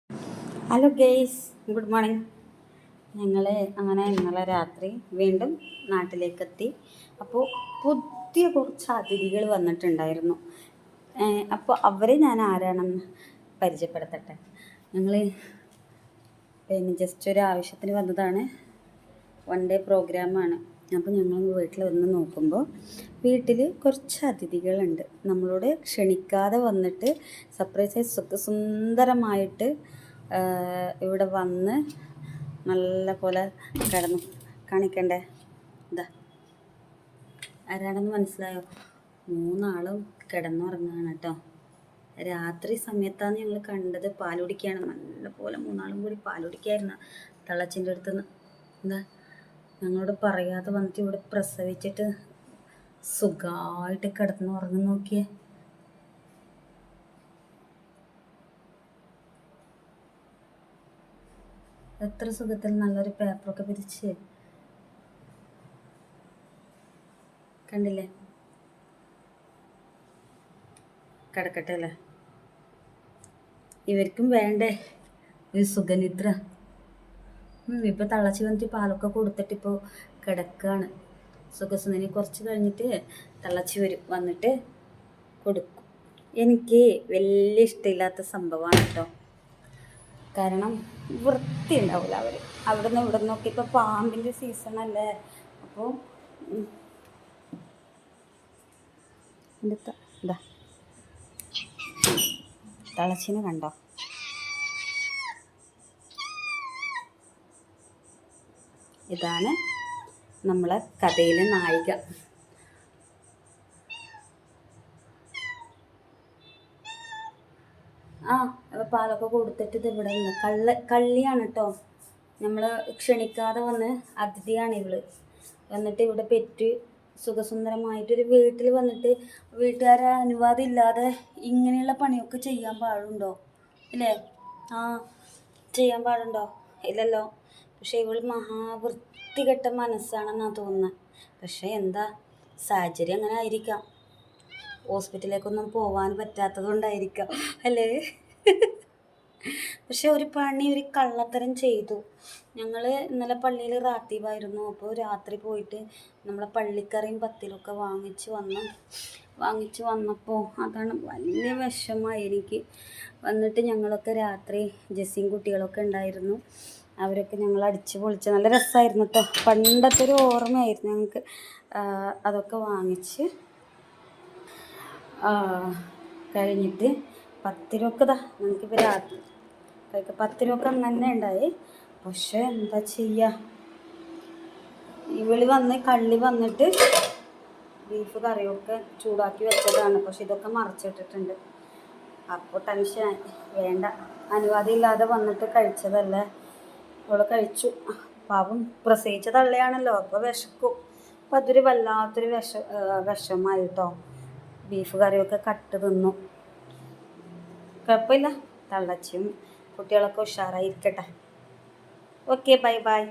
Hello guys, good morning. ഞങ്ങൾ അങ്ങനെ ഇന്നലെ രാത്രി വീണ്ടും നാട്ടിലേക്കെത്തി. അപ്പോൾ പുതിയ കുറച്ച് അതിഥികൾ വന്നിട്ടുണ്ടായിരുന്നു. അപ്പോൾ അവരെ ഞാൻ ആരാണെന്ന് പരിചയപ്പെടുത്തട്ടെ. ഞങ്ങൾ ജസ്റ്റ് ഒരു ആവശ്യത്തിന് വന്നതാണ്. 1 ഡേ പ്രോഗ്രാമാണ്. അപ്പോൾ ഞങ്ങൾ വീട്ടിൽ വന്ന് നോക്കുമ്പോൾ വീട്ടിൽ കുറച്ച് അതിഥികളുണ്ട്. നമ്മളോട് ക്ഷണിക്കാതെ വന്നിട്ട് സർപ്രൈസായി സുന്ദരമായിട്ട് ഇവിടെ വന്ന് നല്ല പോലെ കിടന്നു. കാണിക്കണ്ടേ? ഇതാ ആരാണെന്ന് മനസ്സിലായോ? 3 ആളും കിടന്നുറങ്ങുകയാണ് കേട്ടോ. രാത്രി സമയത്താണ് ഞങ്ങൾ കണ്ടത്. പാൽ കുടിക്കുകയാണ് നല്ല പോലെ. 3 ആളും കൂടി പാൽ കുടിക്കുകയായിരുന്നു തള്ളച്ചിൻ്റെ അടുത്തുനിന്ന്. എന്താ ഞങ്ങളോട് പറയാതെ വന്നിട്ട് ഇവിടെ പ്രസവിച്ചിട്ട് സുഖമായിട്ട് കിടന്നുറങ്ങി. നോക്കിയേ, എത്ര സുഖത്തിൽ നല്ലൊരു പേപ്പറൊക്കെ പിരിച്ച് കണ്ടില്ലേ? കിടക്കട്ടെ അല്ലേ? ഇവർക്കും വേണ്ടേ ഒരു സുഖനിദ്ര. ഇപ്പോൾ തള്ളച്ചി വന്നിട്ട് പാലൊക്കെ കൊടുത്തിട്ട് ഇപ്പോൾ കിടക്കുകയാണ് സുഖസുന്ദരി. കുറച്ച് കഴിഞ്ഞിട്ട് തള്ളച്ചി വരും, വന്നിട്ട് കൊടുക്കും. എനിക്ക് വലിയ ഇഷ്ടമില്ലാത്ത സംഭവമാണ് കേട്ടോ. കാരണം വൃത്തി ഉണ്ടാവില്ല. അവിടെ നിന്ന് ഇവിടെ നിന്നൊക്കെ. ഇപ്പോൾ പാമ്പിൻ്റെ സീസണല്ലേ. അപ്പോൾ ഇതാ തളച്ചിനെ കണ്ടോ? ഇതാണ് നമ്മളെ കഥയിലെ നായിക. പാലൊക്കെ കൊടുത്തിട്ട് ഇത് ഇവിടെ നിന്ന് കള്ളിയാണ് കേട്ടോ. നമ്മൾ ക്ഷണിക്കാതെ വന്ന് അതിഥിയാണ് ഇവള്. വന്നിട്ട് ഇവിടെ പെറ്റ് സുഖസുന്ദരമായിട്ടൊരു വീട്ടിൽ വന്നിട്ട് വീട്ടുകാരെ അനുവാദം ഇല്ലാതെ ഇങ്ങനെയുള്ള പണിയൊക്കെ ചെയ്യാൻ പാടുണ്ടോ? ഇല്ലേ? ചെയ്യാൻ പാടുണ്ടോ? ഇല്ലല്ലോ. പക്ഷെ ഇവൾ മഹാവൃത്തികെട്ട മനസ്സാണെന്നാണ് തോന്നുന്നത്. പക്ഷെ എന്താ, സാഹചര്യം അങ്ങനെ ആയിരിക്കാം. ഹോസ്പിറ്റലിലേക്കൊന്നും പോകാൻ പറ്റാത്തത് കൊണ്ടായിരിക്കാം അല്ലേ? പക്ഷെ ഒരു കള്ളത്തരം ചെയ്തു. ഞങ്ങൾ ഇന്നലെ പള്ളിയിൽ റാത്തീബായിരുന്നു. അപ്പോൾ രാത്രി പോയിട്ട് നമ്മളെ പള്ളിക്കറിയും പത്തിലൊക്കെ വാങ്ങിച്ച് വന്നപ്പോൾ അതാണ് വലിയ വിഷമമായി എനിക്ക്. വന്നിട്ട് ഞങ്ങളൊക്കെ രാത്രി ജെസ്സിയും കുട്ടികളൊക്കെ ഉണ്ടായിരുന്നു. അവരൊക്കെ ഞങ്ങൾ അടിച്ച് പൊളിച്ച് നല്ല രസമായിരുന്നു കേട്ടോ. പണ്ടത്തെ ഒരു ഓർമ്മയായിരുന്നു ഞങ്ങൾക്ക്. അതൊക്കെ വാങ്ങിച്ച് കഴിഞ്ഞിട്ട് 10 രൂപ നമുക്കിപ്പോൾ രാത്രി 10 രൂപ അങ്ങനെ ഉണ്ടായി. പക്ഷെ എന്താ ചെയ്യുക, കള്ളി വന്നിട്ട് ബീഫ് കറിയൊക്കെ ചൂടാക്കി വെച്ചതാണ്. പക്ഷെ ഇതൊക്കെ മറച്ചിട്ടിട്ടുണ്ട്. അപ്പോൾ ടെൻഷനായി. വേണ്ട, അനുവാദം ഇല്ലാതെ വന്നിട്ട് കഴിച്ചതല്ലേ. അവൾ കഴിച്ചു. പാവം പ്രസവിച്ച തള്ളയാണല്ലോ, അപ്പോൾ വിശക്കും. അപ്പം അതൊരു വല്ലാത്തൊരു വിഷമായിട്ടോ. ബീഫ് കറിയൊക്കെ കട്ട് തിന്നു. കുഴപ്പമില്ല, തള്ളച്ചിയും കുട്ടികളൊക്കെ ഉഷാറായിരിക്കട്ടെ. Okay, bye bye.